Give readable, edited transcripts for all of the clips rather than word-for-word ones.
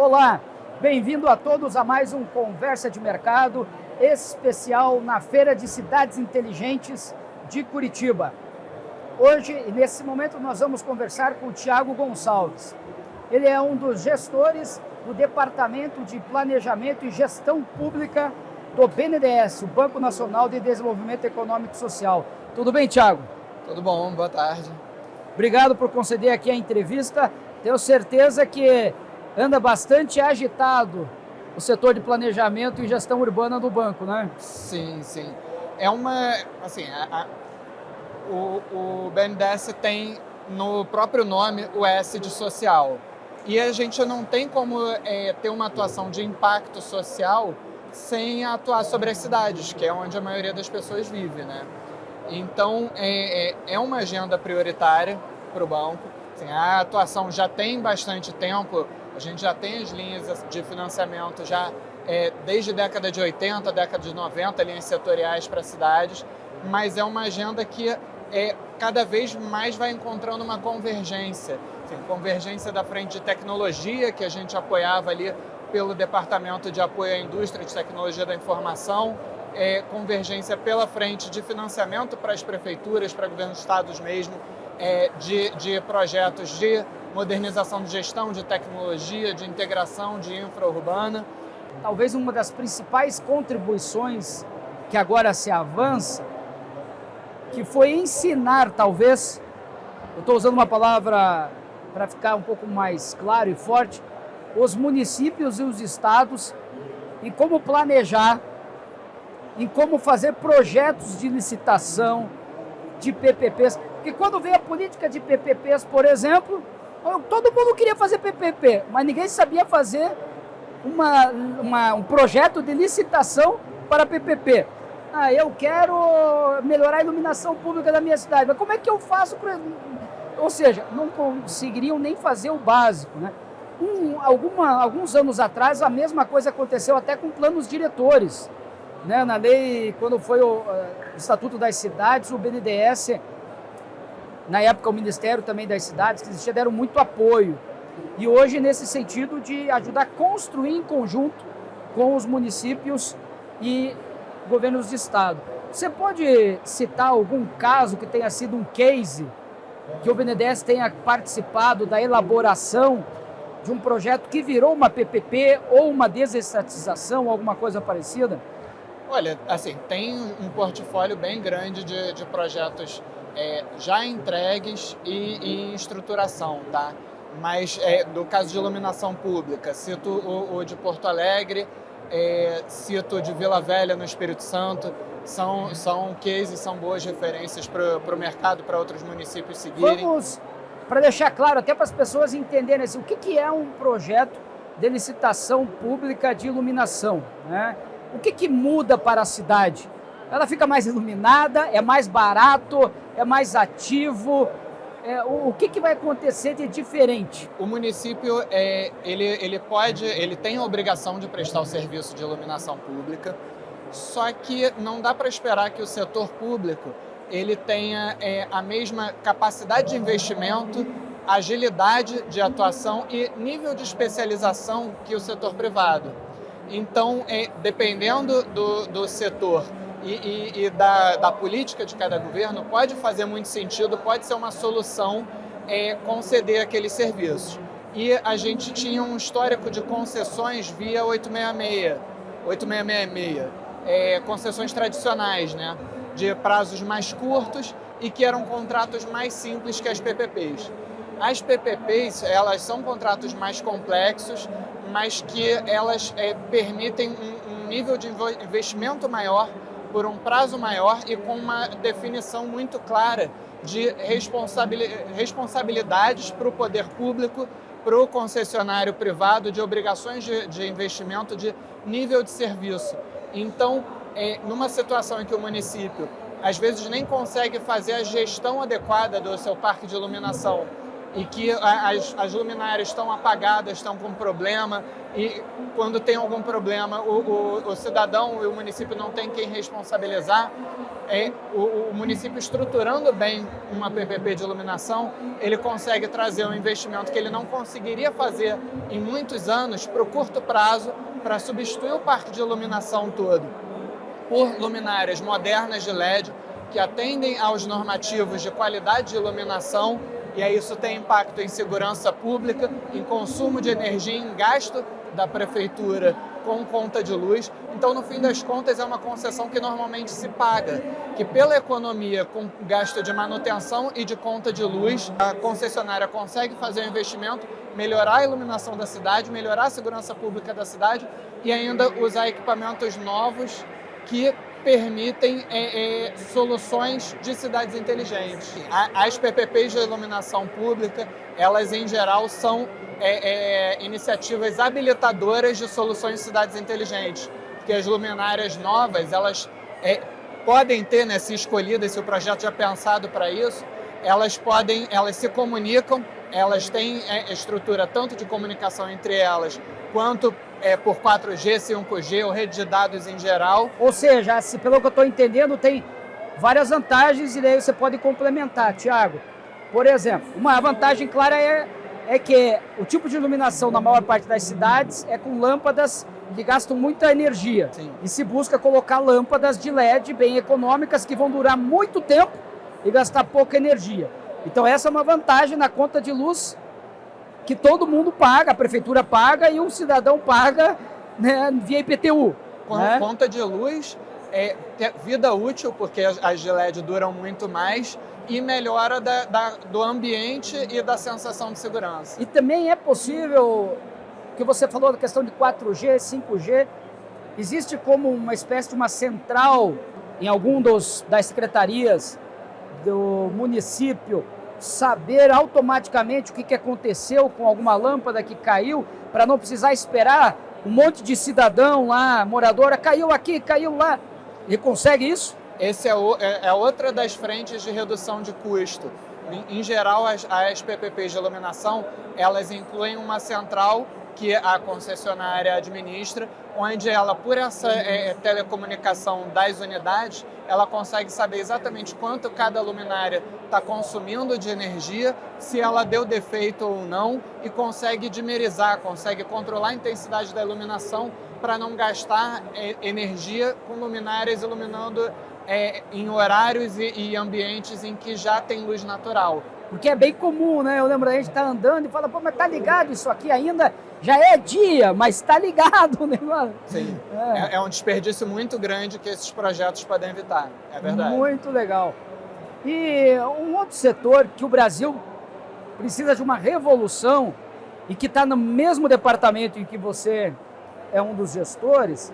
Olá, bem-vindo a todos a mais um Conversa de Mercado especial na Feira de Cidades Inteligentes de Curitiba. Hoje, nesse momento, nós vamos conversar com o Thiago Gonçalves. Ele é um dos gestores do Departamento de Planejamento e Gestão Pública do BNDES, o Banco Nacional de Desenvolvimento Econômico e Social. Tudo bem, Thiago? Tudo bom, boa tarde. Obrigado por conceder aqui a entrevista. Tenho certeza que anda bastante agitado o setor de planejamento e gestão urbana do banco, né? Sim. É uma, assim, o BNDES tem no próprio nome o S de social. E a gente não tem como ter uma atuação de impacto social sem atuar sobre as cidades, que é onde a maioria das pessoas vive, né? Então, é uma agenda prioritária para o banco. Assim, a atuação já tem bastante tempo, a gente já tem as linhas de financiamento já desde a década de 80, década de 90, linhas setoriais para cidades, mas é uma agenda que cada vez mais vai encontrando uma convergência. Assim, convergência da frente de tecnologia, que a gente apoiava ali pelo Departamento de Apoio à Indústria de Tecnologia da Informação, convergência pela frente de financiamento para as prefeituras, para governos de estados mesmo, de projetos de modernização de gestão, de tecnologia, de integração de infra urbana. Talvez uma das principais contribuições que agora se avança, que foi ensinar, talvez, eu estou usando uma palavra para ficar um pouco mais claro e forte, os municípios e os estados em como planejar, em como fazer projetos de licitação, de PPPs. Porque quando veio a política de PPPs, por exemplo, todo mundo queria fazer PPP, mas ninguém sabia fazer um projeto de licitação para PPP. Eu quero melhorar a iluminação pública da minha cidade, mas como é que eu faço? Ou seja, não conseguiriam nem fazer o básico, né? Alguns anos atrás, a mesma coisa aconteceu até com planos diretores, né? Na lei, quando foi o Estatuto das Cidades, o BNDES, na época o Ministério também das Cidades, que existia, deram muito apoio. E hoje, nesse sentido de ajudar a construir em conjunto com os municípios e governos de estado. Você pode citar algum caso que tenha sido um case, que o BNDES tenha participado da elaboração de um projeto que virou uma PPP ou uma desestatização, alguma coisa parecida? Olha, assim, tem um portfólio bem grande de projetos já entregues e em estruturação, tá? Mas do caso de iluminação pública, cito o de Porto Alegre, cito o de Vila Velha no Espírito Santo, são cases, são boas referências para o mercado, para outros municípios seguirem. Vamos, para deixar claro, até para as pessoas entenderem assim, o que é um projeto de licitação pública de iluminação, né? O que muda para a cidade? Ela fica mais iluminada, é mais barato, é mais ativo? O que vai acontecer de diferente? O município ele tem a obrigação de prestar o serviço de iluminação pública, só que não dá para esperar que o setor público ele tenha a mesma capacidade de investimento, agilidade de atuação e nível de especialização que o setor privado. Então, dependendo do setor e da política de cada governo, pode fazer muito sentido, pode ser uma solução conceder aqueles serviços. E a gente tinha um histórico de concessões via 8666, concessões tradicionais, né, de prazos mais curtos e que eram contratos mais simples que as PPPs. As PPPs, elas são contratos mais complexos, mas que elas permitem um nível de investimento maior por um prazo maior e com uma definição muito clara de responsabilidades para o poder público, para o concessionário privado, de obrigações de investimento, de nível de serviço. Então, numa situação em que o município às vezes nem consegue fazer a gestão adequada do seu parque de iluminação e que as luminárias estão apagadas, estão com problema, e quando tem algum problema o cidadão e o município não tem quem responsabilizar, o município estruturando bem uma PPP de iluminação, ele consegue trazer um investimento que ele não conseguiria fazer em muitos anos para o curto prazo, para substituir o parque de iluminação todo por luminárias modernas de LED, que atendem aos normativos de qualidade de iluminação, e aí isso tem impacto em segurança pública, em consumo de energia, em gasto da prefeitura com conta de luz. Então, no fim das contas, é uma concessão que normalmente se paga, que pela economia com gasto de manutenção e de conta de luz, a concessionária consegue fazer o investimento, melhorar a iluminação da cidade, melhorar a segurança pública da cidade e ainda usar equipamentos novos que permitem soluções de cidades inteligentes. As PPPs de iluminação pública, elas em geral são iniciativas habilitadoras de soluções de cidades inteligentes, porque as luminárias novas, elas podem ter, né, se escolhidas, se o projeto já é pensado para isso, elas se comunicam, elas têm estrutura tanto de comunicação entre elas, quanto por 4G, 5G ou rede de dados em geral. Ou seja, pelo que eu estou entendendo, tem várias vantagens e daí você pode complementar, Thiago. Por exemplo, uma vantagem clara é que o tipo de iluminação na maior parte das cidades é com lâmpadas que gastam muita energia. Sim. E se busca colocar lâmpadas de LED bem econômicas que vão durar muito tempo e gastar pouca energia. Então essa é uma vantagem na conta de luz que todo mundo paga, a prefeitura paga e o cidadão paga, né, via IPTU. Né? Conta de luz, vida útil, porque as de LED duram muito mais, e melhora do ambiente e da sensação de segurança. E também é possível, que você falou da questão de 4G, 5G, existe como uma espécie de uma central em algum das secretarias do município, saber automaticamente o que aconteceu com alguma lâmpada que caiu, para não precisar esperar um monte de cidadão lá, moradora, caiu aqui, caiu lá. E consegue isso? Esse é outra das frentes de redução de custo. Em geral, as PPPs de iluminação, elas incluem uma central que a concessionária administra, onde ela, por essa telecomunicação das unidades, ela consegue saber exatamente quanto cada luminária está consumindo de energia, se ela deu defeito ou não, e consegue dimerizar, consegue controlar a intensidade da iluminação para não gastar energia com luminárias iluminando em horários e ambientes em que já tem luz natural. Porque é bem comum, né? Eu lembro a gente tá andando e fala, pô, mas tá ligado isso aqui ainda? Já é dia, mas tá ligado, né, mano? Sim, é um desperdício muito grande que esses projetos podem evitar, é verdade. Muito legal. E um outro setor que o Brasil precisa de uma revolução e que está no mesmo departamento em que você é um dos gestores,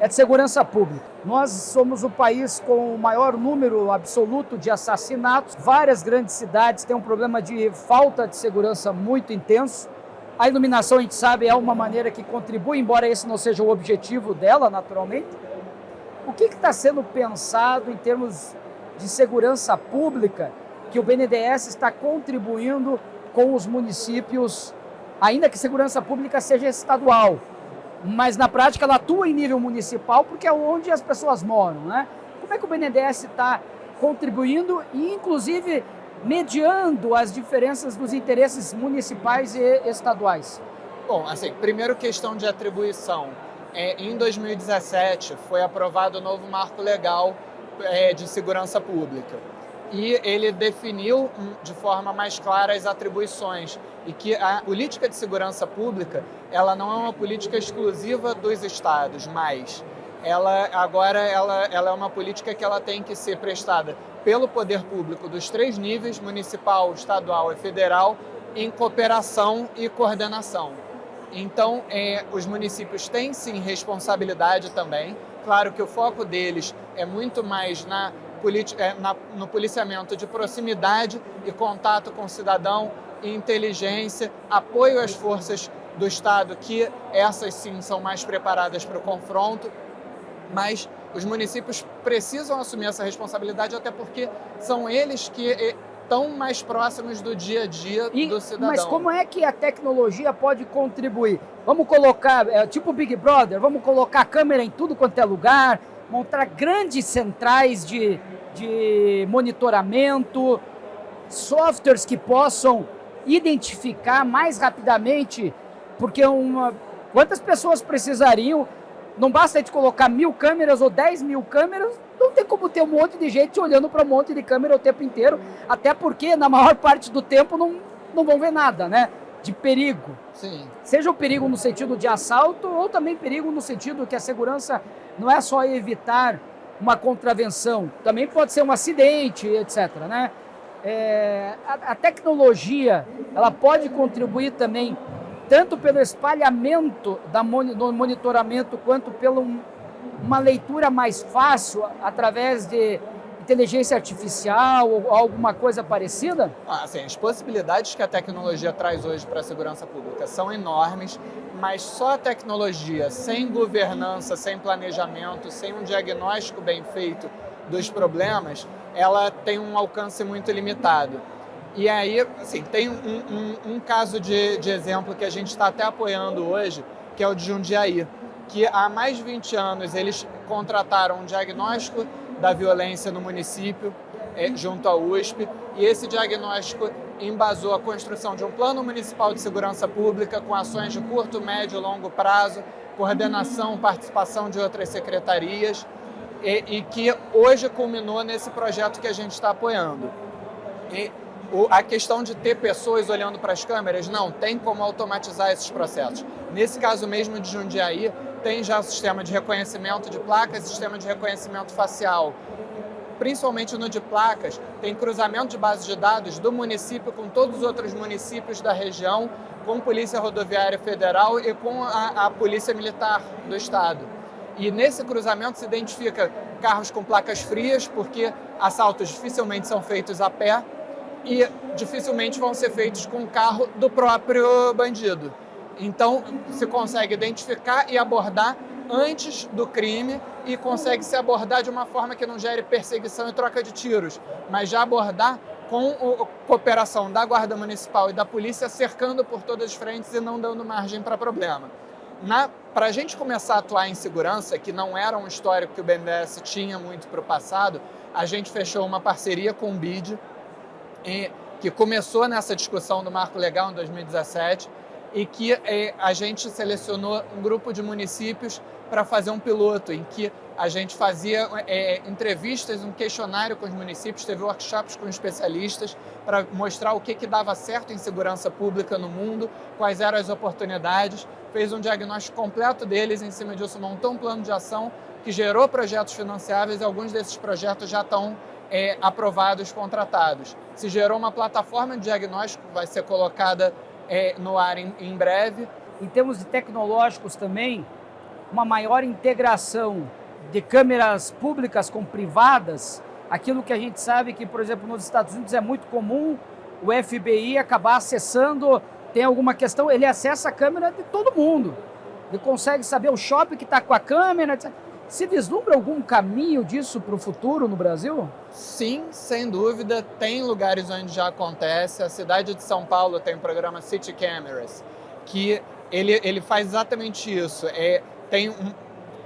é de segurança pública. Nós somos o país com o maior número absoluto de assassinatos. Várias grandes cidades têm um problema de falta de segurança muito intenso. A iluminação, a gente sabe, é uma maneira que contribui, embora esse não seja o objetivo dela, naturalmente. O que está sendo pensado em termos de segurança pública que o BNDES está contribuindo com os municípios, ainda que segurança pública seja estadual? Mas na prática ela atua em nível municipal porque é onde as pessoas moram, né? Como é que o BNDES está contribuindo e inclusive mediando as diferenças dos interesses municipais e estaduais? Bom, assim, primeiro questão de atribuição. Em 2017 foi aprovado o novo marco legal de segurança pública. E ele definiu de forma mais clara as atribuições e que a política de segurança pública ela não é uma política exclusiva dos estados, mas ela é uma política que ela tem que ser prestada pelo poder público dos 3 níveis, municipal, estadual e federal, em cooperação e coordenação. Então, os municípios têm sim responsabilidade também. Claro que o foco deles é muito mais no policiamento de proximidade e contato com o cidadão, inteligência, apoio às forças do Estado, que essas sim são mais preparadas para o confronto, mas os municípios precisam assumir essa responsabilidade, até porque são eles que tão mais próximos do dia a dia do cidadão. Mas como é que a tecnologia pode contribuir? Vamos colocar, tipo Big Brother, vamos colocar câmera em tudo quanto é lugar, montar grandes centrais de monitoramento, softwares que possam identificar mais rapidamente, porque quantas pessoas precisariam? Não basta a gente colocar 1.000 câmeras ou 10.000 câmeras, não tem como ter um monte de gente olhando para um monte de câmera o tempo inteiro, até porque na maior parte do tempo não vão ver nada, né? De perigo. Sim. Seja o perigo no sentido de assalto ou também perigo no sentido que a segurança não é só evitar uma contravenção, também pode ser um acidente, etc., né? A tecnologia, ela pode contribuir também tanto pelo espalhamento do monitoramento quanto pela uma leitura mais fácil através de inteligência artificial ou alguma coisa parecida? Assim, as possibilidades que a tecnologia traz hoje para a segurança pública são enormes, mas só a tecnologia, sem governança, sem planejamento, sem um diagnóstico bem feito dos problemas, ela tem um alcance muito limitado. E aí, assim, tem um caso de exemplo que a gente está até apoiando hoje, que é o de Jundiaí, que há mais de 20 anos eles contrataram um diagnóstico da violência no município, junto à USP, e esse diagnóstico embasou a construção de um plano municipal de segurança pública com ações de curto, médio e longo prazo, coordenação, participação de outras secretarias, e que hoje culminou nesse projeto que a gente está apoiando. E a questão de ter pessoas olhando para as câmeras, não, tem como automatizar esses processos. Nesse caso mesmo de Jundiaí, tem já o sistema de reconhecimento de placas, sistema de reconhecimento facial. Principalmente no de placas, tem cruzamento de bases de dados do município com todos os outros municípios da região, com a Polícia Rodoviária Federal e com a Polícia Militar do Estado. E nesse cruzamento se identifica carros com placas frias, porque assaltos dificilmente são feitos a pé e dificilmente vão ser feitos com o carro do próprio bandido. Então, se consegue identificar e abordar antes do crime e consegue se abordar de uma forma que não gere perseguição e troca de tiros, mas já abordar com a cooperação da Guarda Municipal e da Polícia cercando por todas as frentes e não dando margem para problema. Para a gente começar a atuar em segurança, que não era um histórico que o BNDES tinha muito para o passado, a gente fechou uma parceria com o BID, que começou nessa discussão do marco legal em 2017, e que a gente selecionou um grupo de municípios para fazer um piloto, em que a gente fazia entrevistas, um questionário com os municípios, teve workshops com especialistas para mostrar o que dava certo em segurança pública no mundo, quais eram as oportunidades, fez um diagnóstico completo deles, em cima disso montou um plano de ação que gerou projetos financiáveis e alguns desses projetos já estão aprovados, contratados. Se gerou uma plataforma de diagnóstico, vai ser colocada no ar em breve. Em termos de tecnológicos também, uma maior integração de câmeras públicas com privadas, aquilo que a gente sabe que, por exemplo, nos Estados Unidos é muito comum o FBI acabar acessando, tem alguma questão, ele acessa a câmera de todo mundo. Ele consegue saber o shopping que está com a câmera, etc. Se vislumbra algum caminho disso para o futuro no Brasil? Sim, sem dúvida. Tem lugares onde já acontece. A cidade de São Paulo tem o programa City Cameras, que ele faz exatamente isso.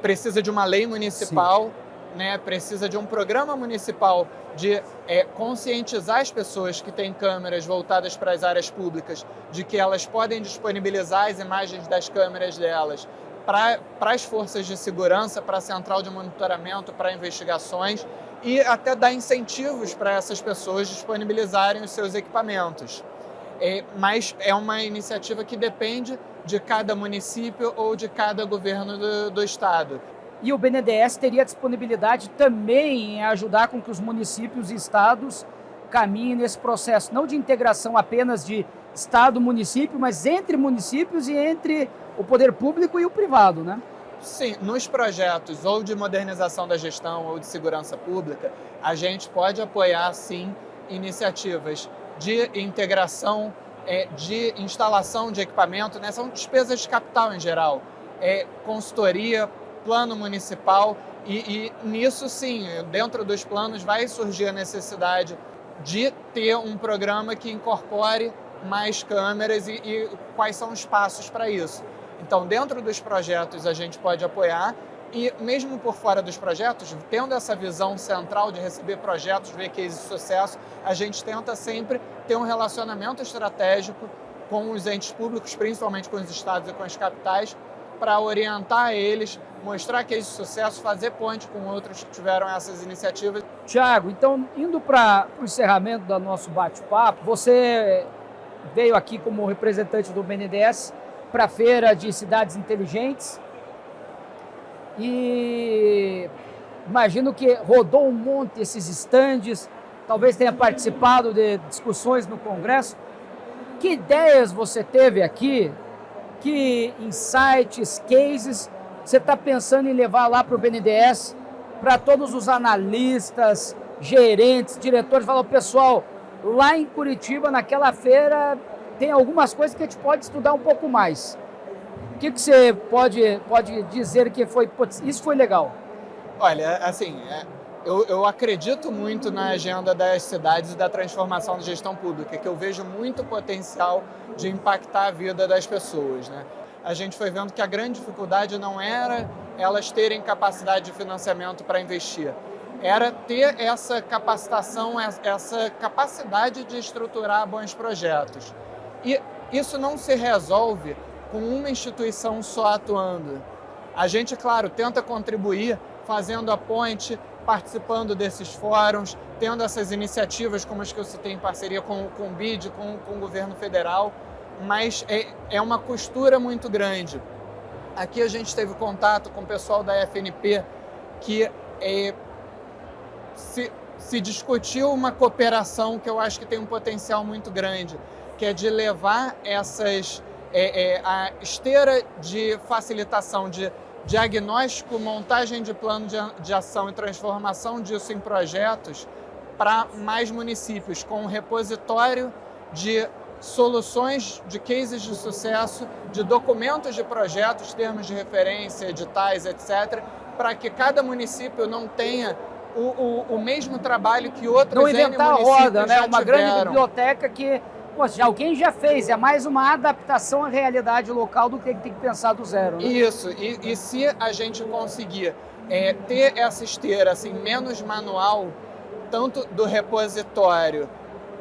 Precisa de uma lei municipal, né? Precisa de um programa municipal de conscientizar as pessoas que têm câmeras voltadas para as áreas públicas, de que elas podem disponibilizar as imagens das câmeras delas para as forças de segurança, para a central de monitoramento, para investigações e até dar incentivos para essas pessoas disponibilizarem os seus equipamentos. Mas é uma iniciativa que depende de cada município ou de cada governo do estado. E o BNDES teria disponibilidade também em ajudar com que os municípios e estados caminhem nesse processo, não de integração apenas de estado-município, mas entre municípios e entre o poder público e o privado, né? Sim, nos projetos ou de modernização da gestão ou de segurança pública, a gente pode apoiar, sim, iniciativas de integração, de instalação de equipamento, né? São despesas de capital em geral, consultoria, plano municipal e nisso, sim, dentro dos planos vai surgir a necessidade de ter um programa que incorpore mais câmeras e quais são os passos para isso. Então, dentro dos projetos, a gente pode apoiar e, mesmo por fora dos projetos, tendo essa visão central de receber projetos, ver cases de sucesso, a gente tenta sempre ter um relacionamento estratégico com os entes públicos, principalmente com os estados e com as capitais, para orientar eles, mostrar cases de sucesso, fazer ponte com outros que tiveram essas iniciativas. Tiago, então, indo para o encerramento do nosso bate-papo, você veio aqui como representante do BNDES para a Feira de Cidades Inteligentes e imagino que rodou um monte esses estandes, talvez tenha participado de discussões no Congresso. Que ideias você teve aqui? Que insights, cases você está pensando em levar lá para o BNDES, para todos os analistas, gerentes, diretores? Fala, pessoal, lá em Curitiba, naquela feira, tem algumas coisas que a gente pode estudar um pouco mais. O que você pode dizer que foi, isso foi legal? Olha, assim, eu acredito muito na agenda das cidades e da transformação da gestão pública, que eu vejo muito potencial de impactar a vida das pessoas, né? A gente foi vendo que a grande dificuldade não era elas terem capacidade de financiamento para investir, era ter essa capacitação, essa capacidade de estruturar bons projetos. E isso não se resolve com uma instituição só atuando. A gente, claro, tenta contribuir fazendo a ponte, participando desses fóruns, tendo essas iniciativas como as que eu citei em parceria com o BID, com o governo federal, mas é uma costura muito grande. Aqui a gente teve contato com o pessoal da FNP, que se discutiu uma cooperação que eu acho que tem um potencial muito grande, que é de levar a esteira de facilitação de diagnóstico, montagem de plano de ação e transformação disso em projetos para mais municípios, com um repositório de soluções, de cases de sucesso, de documentos de projetos, termos de referência, editais, etc., para que cada município não tenha o mesmo trabalho que outros não inventar a roda, né? Uma tiveram. Grande biblioteca que alguém já fez, é mais uma adaptação à realidade local do que tem que pensar do zero, né? Isso, e se a gente conseguir ter essa esteira assim, menos manual, tanto do repositório,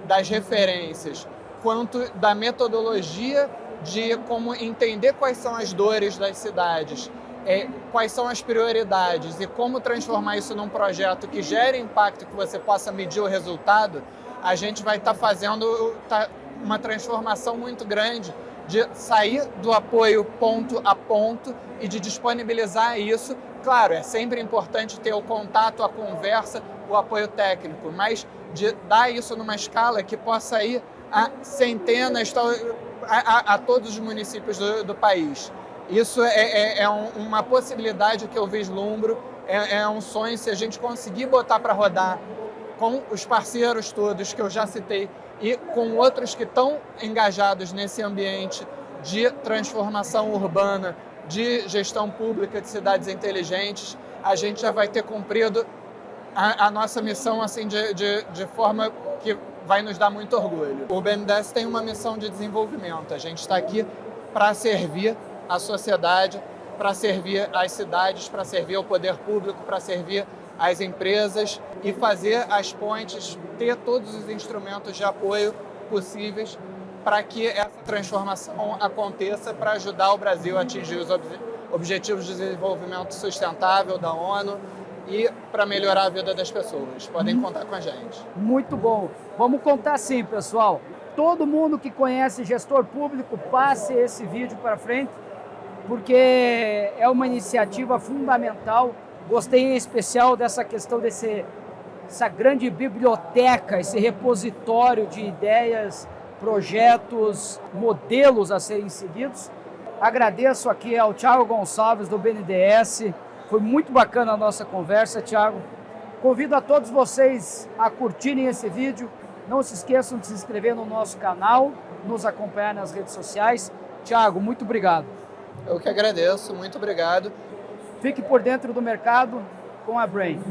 das referências, quanto da metodologia de como entender quais são as dores das cidades, quais são as prioridades e como transformar isso num projeto que gere impacto, que você possa medir o resultado, a gente vai estar fazendo uma transformação muito grande de sair do apoio ponto a ponto e de disponibilizar isso. Claro, é sempre importante ter o contato, a conversa, o apoio técnico, mas de dar isso numa escala que possa ir a centenas, a todos os municípios do país. Isso é uma possibilidade que eu vislumbro, é um sonho. Se a gente conseguir botar para rodar com os parceiros todos que eu já citei e com outros que estão engajados nesse ambiente de transformação urbana, de gestão pública de cidades inteligentes, a gente já vai ter cumprido a nossa missão assim, de forma que vai nos dar muito orgulho. O BNDES tem uma missão de desenvolvimento. A gente está aqui para servir a sociedade, para servir as cidades, para servir o poder público, para servir as empresas e fazer as pontes, ter todos os instrumentos de apoio possíveis para que essa transformação aconteça, para ajudar o Brasil a atingir os Objetivos de Desenvolvimento Sustentável da ONU e para melhorar a vida das pessoas. Podem contar com a gente. Muito bom. Vamos contar sim, pessoal. Todo mundo que conhece gestor público, passe esse vídeo para frente, porque é uma iniciativa fundamental. Gostei em especial dessa questão essa grande biblioteca, esse repositório de ideias, projetos, modelos a serem seguidos. Agradeço aqui ao Tiago Gonçalves do BNDES. Foi muito bacana a nossa conversa, Tiago. Convido a todos vocês a curtirem esse vídeo. Não se esqueçam de se inscrever no nosso canal, nos acompanhar nas redes sociais. Tiago, muito obrigado. Eu que agradeço, muito obrigado. Fique por dentro do mercado com a Brain.